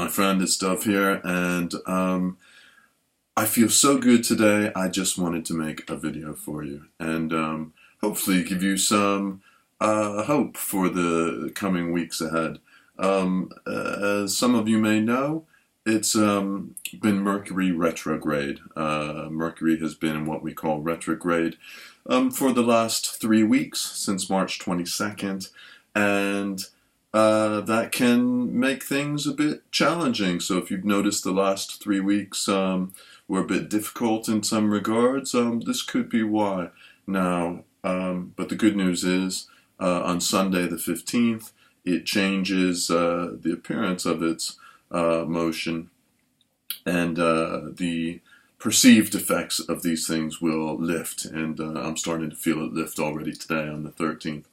friend, it's Dove here, and I feel so good today. I just wanted to make a video for you and hopefully give you some hope for the coming weeks ahead. As some of you may know, it's been Mercury Retrograde. Mercury has been in what we call retrograde for the last 3 weeks, since March 22nd, and that can make things a bit challenging. So if you've noticed the last 3 weeks were a bit difficult in some regards, this could be why. Now, but the good news is on Sunday the 15th, it changes the appearance of its motion, and the perceived effects of these things will lift, and I'm starting to feel it lift already today on the 13th,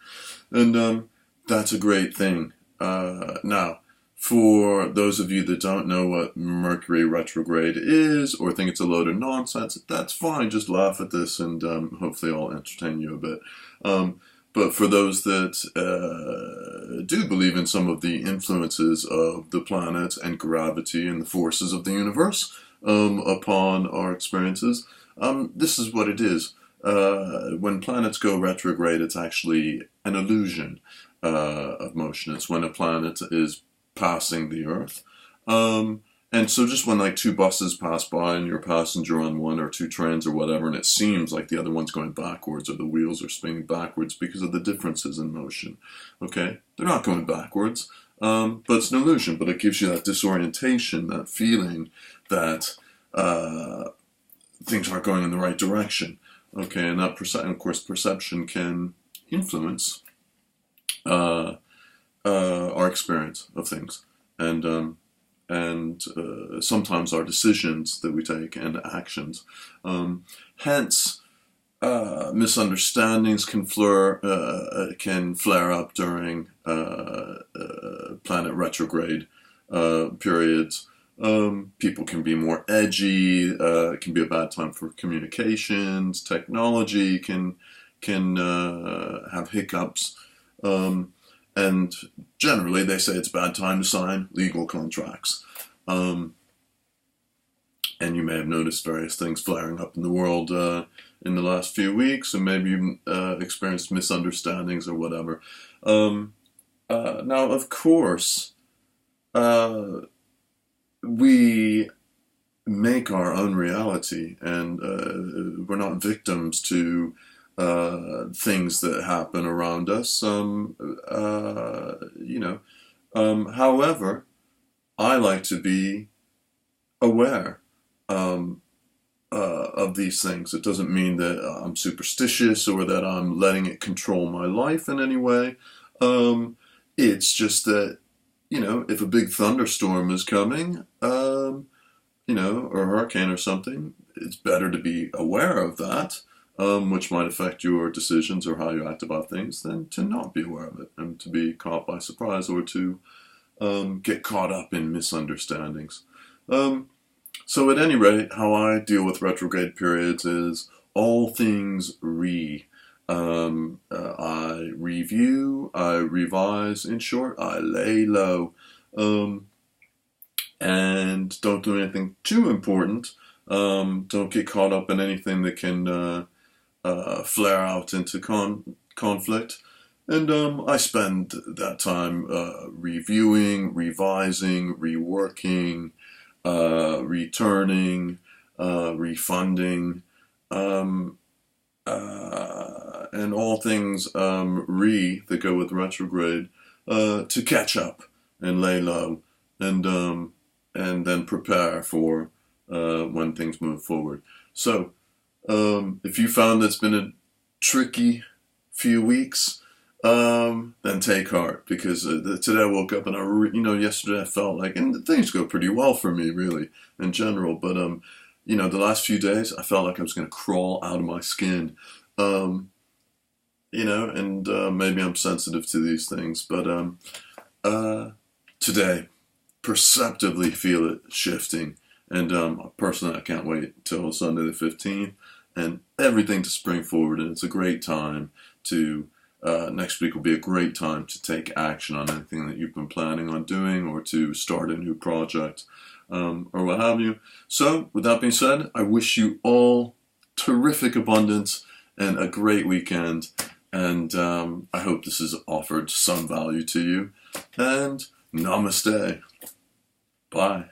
and that's a great thing. Now, for those of you that don't know what Mercury retrograde is, or think it's a load of nonsense, that's fine. Just laugh at this, and hopefully I'll entertain you a bit. But for those that do believe in some of the influences of the planet and gravity and the forces of the universe upon our experiences, this is what it is. When planets go retrograde, it's actually an illusion of motion. It's when a planet is passing the Earth. And so just when like 2 buses pass by and you're a passenger on one, or 2 trains or whatever, and it seems like the other one's going backwards, or the wheels are spinning backwards because of the differences in motion. Okay? They're not going backwards, but it's an illusion, but it gives you that disorientation, that feeling that things aren't going in the right direction. Okay, and that of course perception can influence our experience of things, and sometimes our decisions that we take and actions. Hence, misunderstandings can flare up during planet retrograde periods. People can be more edgy. It can be a bad time for communications. Technology can have hiccups. And generally, they say it's a bad time to sign legal contracts. And you may have noticed various things flaring up in the world in the last few weeks, and maybe you've experienced misunderstandings or whatever. Now, of course, we make our own reality, and we're not victims to things that happen around us. However, I like to be aware of these things. It doesn't mean that I'm superstitious or that I'm letting it control my life in any way. It's just that, if a big thunderstorm is coming, or a hurricane or something, it's better to be aware of that, which might affect your decisions or how you act about things, than to not be aware of it and to be caught by surprise, or to get caught up in misunderstandings. So at any rate, how I deal with retrograde periods is all things I review, I revise, in short, I lay low, and don't do anything too important. Don't get caught up in anything that can flare out into conflict. And I spend that time reviewing, revising, reworking, returning, refunding, and all things that go with retrograde, to catch up and lay low, and then prepare for when things move forward. So if you found that's been a tricky few weeks, then take heart, because today I woke up and yesterday I felt like, and things go pretty well for me really in general, but the last few days I felt like I was going to crawl out of my skin, and maybe I'm sensitive to these things, but today perceptively feel it shifting, and personally I can't wait till Sunday the 15th and everything to spring forward, and it's a great time to next week will be a great time to take action on anything that you've been planning on doing, or to start a new project, or what have you. So, with that being said, I wish you all terrific abundance and a great weekend. And I hope this has offered some value to you. And namaste. Bye.